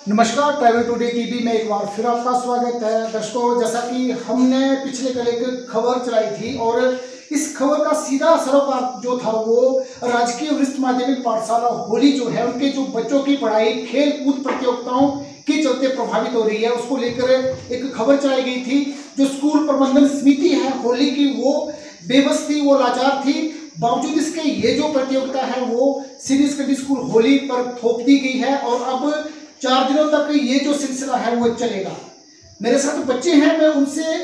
नमस्कार, travel today TV में एक बार फिर आपका स्वागत है। दर्शकों, जैसा कि हमने पिछले कल एक खबर चलाई थी और इस खबर का सीधा सरोकार जो था वो राजकीय वरिष्ठ माध्यमिक पाठशाला होली जो है उनके जो बच्चों की पढ़ाई खेल कूद प्रतियोगिताओं के चलते प्रभावित हो रही है, उसको लेकर एक खबर चलाई गई थी। जो स्कूल प्रबंधन समिति है होली की, वो बेबस थी, वो लाचार थी। बावजूद इसके ये जो प्रतियोगिता है वो सीनियर सेकेंडरी स्कूल होली पर थोप दी गई है और अब 4 दिनों तक ये जो सिलसिला है वो चलेगा। मेरे साथ बच्चे हैं, मैं उनसे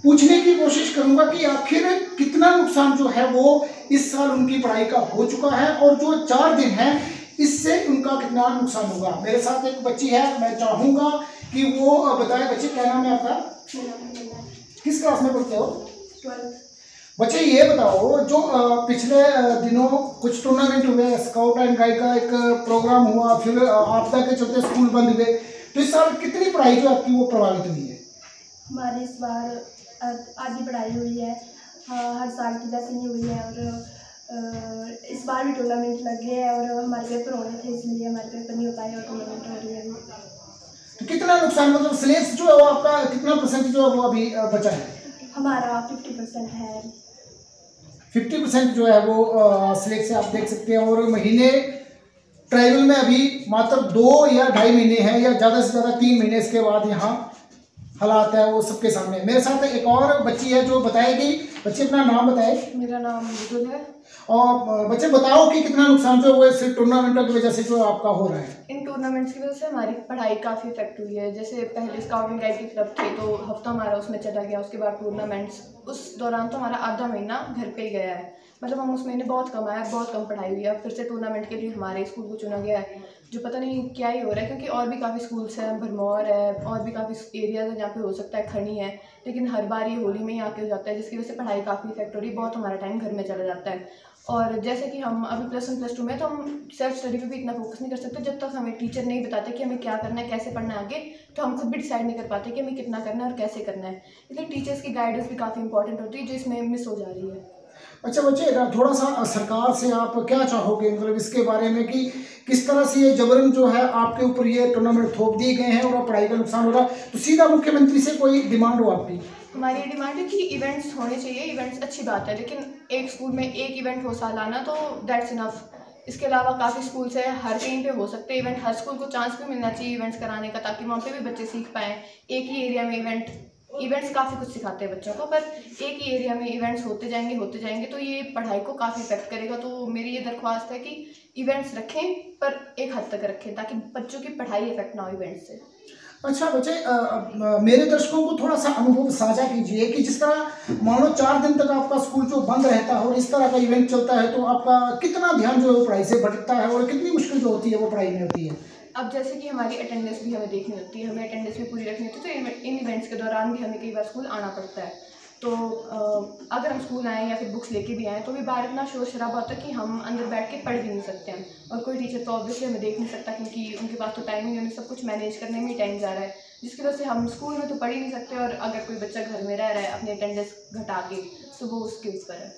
पूछने की कोशिश करूंगा कि आखिर कितना नुकसान जो है वो इस साल उनकी पढ़ाई का हो चुका है और जो 4 दिन है इससे उनका कितना नुकसान होगा। मेरे साथ एक बच्ची है, मैं चाहूंगा कि वो बताए। बच्चे, क्या नाम है आपका? किस क्लास में पढ़ते हो? 12th। बच्चे ये बताओ, जो पिछले दिनों कुछ टूर्नामेंट हुए, स्काउट एंड गाइड का एक प्रोग्राम हुआ, फिर आपदा के चलते स्कूल बंद हुए, तो इस साल कितनी पढ़ाई जो आपकी वो प्रभावित हुई है? हमारी इस बार आधी पढ़ाई हुई है, हर साल की जैसे नहीं हुई है। और इस बार भी टूर्नामेंट लगे हैं और हमारे पेपर होने थे, इसलिए हमारे पेपर नहीं हो पाए और टूर्नामेंट हो रही है। तो कितना नुकसान, मतलब सिलेबस जो है वो आपका कितना % जो है वो अभी बचा है? हमारा 50% है। 50% जो है वो सिलेक्ट से आप देख सकते हैं। और महीने ट्रायल में अभी मात्र 2 या 2.5 महीने हैं, या ज़्यादा से ज़्यादा 3 महीने। इसके बाद यहाँ हालात है वो सबके सामने। मेरे साथ एक और बच्ची है जो बताएगी। बच्चे, अपना नाम बताए। मेरा नाम मृदुल है। और बच्चे बताओ कि कितना नुकसान जो है वो टूर्नामेंटों की वजह से जो आपका हो रहा है? इन टूर्नामेंट्स की वजह से हमारी पढ़ाई काफ़ी इफेक्ट हुई है। जैसे पहले स्काउट एंड गाइड की तरफ थे तो हफ्ता हमारा उसमें चला गया, उसके बाद टूर्नामेंट्स, उस दौरान तो हमारा आधा महीना घर पे ही गया है। मतलब हम उस महीने बहुत कम आया, बहुत कम पढ़ाई हुई है। फिर से टूर्नामेंट के लिए हमारे स्कूल को चुना गया है, जो पता नहीं क्या ही हो रहा है, क्योंकि और भी काफ़ी स्कूल्स हैं, भरमौर है, और भी काफ़ी एरियाज हैं जहाँ पे हो सकता है, खड़ी है, लेकिन हर बार ये होली में ही आके हो जाता है, जिसकी वजह से पढ़ाई काफ़ी इफेक्ट हो रही है। बहुत हमारा टाइम घर में चला जाता है। और जैसे कि हम अभी +1 +2 में, तो हम सेल्फ स्टडी पे भी इतना फोकस नहीं कर सकते जब तक हमें टीचर नहीं बताते कि हमें क्या करना है, कैसे पढ़ना है आगे। तो हम खुद भी डिसाइड नहीं कर पाते कि हमें कितना करना है और कैसे करना है। इसलिए टीचर्स की गाइडेंस भी काफ़ी इंपॉर्टेंट होती है, जो इसमें मिस हो जा रही है। अच्छा बच्चे, थोड़ा सा सरकार से आप क्या चाहोगे, मतलब इसके बारे में कि किस तरह से ये जबरन जो है आपके ऊपर ये टूर्नामेंट थोप दिए गए हैं और पढ़ाई का नुकसान हो रहा है, तो सीधा मुख्यमंत्री से कोई डिमांड हो आपकी? हमारी डिमांड है कि इवेंट्स होने चाहिए। इवेंट्स अच्छी बात है, लेकिन एक स्कूल में एक इवेंट हो सालाना, तो दैट्स इनफ। इसके अलावा काफ़ी स्कूल्स हैं, हर कहीं पे हो सकते हैं इवेंट। हर स्कूल को चांस भी मिलना चाहिए इवेंट्स कराने का, ताकि वहाँ पे भी बच्चे सीख पाएँ। एक ही एरिया में इवेंट्स काफ़ी कुछ सिखाते हैं बच्चों को, पर एक ही एरिया में इवेंट्स होते जाएंगे तो ये पढ़ाई को काफ़ी इफेक्ट करेगा। तो मेरी ये दरख्वास्त है कि इवेंट्स रखें, पर एक हद तक रखें, ताकि बच्चों की पढ़ाई इफेक्ट ना हो इवेंट से। अच्छा बच्चे, मेरे दर्शकों को थोड़ा सा अनुभव साझा कीजिए कि जिस तरह मान लो 4 दिन तक आपका स्कूल जो बंद रहता है और इस तरह का इवेंट चलता है, तो आपका कितना ध्यान जो है वो पढ़ाई से भटकता है और कितनी मुश्किल जो होती है वो पढ़ाई में होती है? अब जैसे कि हमारी अटेंडेंस भी हमें देखनी होती है, हमें अटेंडेंस भी पूरी रखनी होती है, तो इन इवेंट्स के दौरान भी हमें कई बार स्कूल आना पड़ता है। तो अगर हम स्कूल आएँ या फिर बुक्स लेके भी आएँ तो भी बाहर इतना शोर शराबा होता है कि हम अंदर बैठ के पढ़ भी नहीं सकते हैं। और कोई टीचर तो ऑब्वियसली हमें देख नहीं सकता, क्योंकि उनके पास तो टाइम ही नहीं, सब कुछ मैनेज करने में ही टाइम जा रहा है, जिसकी वजह से हम स्कूल में तो पढ़ ही नहीं सकते। और अगर कोई बच्चा घर में रह रहा है अपनी अटेंडेंस घटा के, तो वो उसके ऊपर है।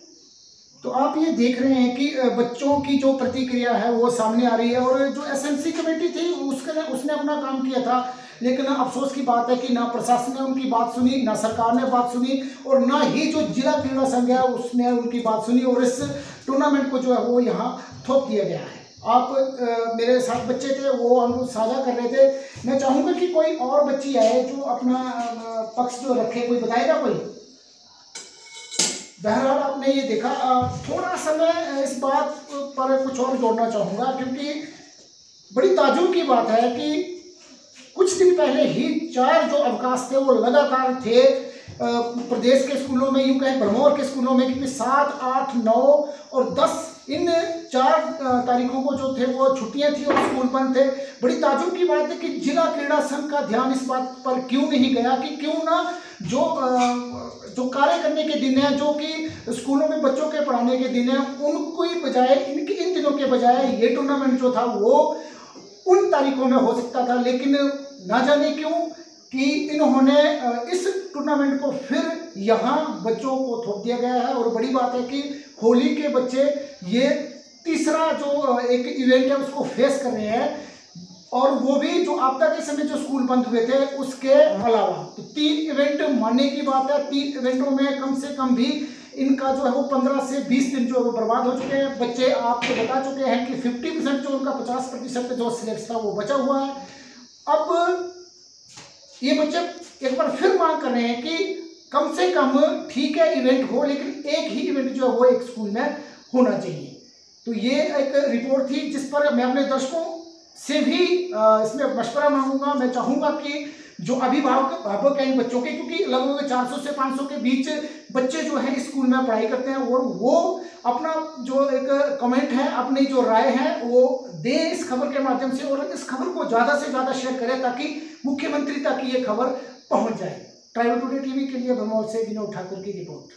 तो आप ये देख रहे हैं कि बच्चों की जो प्रतिक्रिया है वो सामने आ रही है, और जो एसएमसी कमेटी थी उसने अपना काम किया था, लेकिन अफसोस की बात है कि ना प्रशासन ने उनकी बात सुनी, ना सरकार ने बात सुनी, और ना ही जो जिला क्रीड़ा संघ है उसने उनकी बात सुनी, और इस टूर्नामेंट को जो है वो यहाँ थोप दिया गया है। आप मेरे साथ बच्चे थे, वो अनुभव साझा कर रहे थे। मैं चाहूँगा कि कोई और बच्ची आए जो अपना पक्ष जो रखे, कोई बताएगा कोई? बहरहाल आपने ये देखा। थोड़ा सा मैं इस बात पर कुछ और जोड़ना चाहूँगा, क्योंकि बड़ी ताज्जुब की बात है कि कुछ दिन पहले ही 4 जो अवकाश थे वो लगातार थे प्रदेश के स्कूलों में, यूँ कहें भरमौर के स्कूलों में, क्योंकि 7, 8, 9 और 10 इन 4 तारीखों को जो थे वो छुट्टियां थी और स्कूल बंद थे। बड़ी ताज्जुब की बात है कि जिला क्रीड़ा संघ का ध्यान इस बात पर क्यों नहीं गया कि क्यों ना जो कार्य करने के दिन है, जो कि स्कूलों में बच्चों के पढ़ाने के दिन है, उनको ही बजाय इन दिनों के बजाय ये टूर्नामेंट जो था वो उन तारीखों में हो सकता था। लेकिन ना जाने क्यों कि इन्होंने इस टूर्नामेंट को फिर यहाँ बच्चों को थोप दिया गया है। और बड़ी बात है कि होली के बच्चे ये तीसरा जो एक इवेंट है उसको फेस कर रहे हैं। और वो भी जो आपदा के समय जो स्कूल बंद हुए थे उसके अलावा। तो 3 इवेंट मानने की बात है। 3 इवेंटों में कम से कम भी इनका जो है वो 15 से 20 दिन जो है वो बर्बाद हो चुके हैं। बच्चे आपको बता चुके हैं कि 50% जो उनका 50% जो सिलेबस था वो बचा हुआ है। अब ये बच्चे एक बार फिर मांग कर रहे हैं कि कम से कम ठीक है इवेंट हो, लेकिन एक ही इवेंट जो है वो एक स्कूल में होना चाहिए। तो ये एक रिपोर्ट थी जिस पर मैं अपने दर्शकों से भी इसमें मशवरा मांगूंगा। मैं चाहूंगा कि जो अभिभावक हैं बच्चों के, क्योंकि लगभग 400 से 500 के बीच बच्चे जो हैं स्कूल में पढ़ाई करते हैं, और वो अपना जो एक कमेंट है, अपनी जो राय है वो दें इस खबर के माध्यम से, और इस खबर को ज़्यादा से ज़्यादा शेयर करें ताकि मुख्यमंत्री तक ये खबर पहुंच जाए। ट्राइबल टुडे टीवी के लिए भरमौर से विनोद ठाकुर की रिपोर्ट।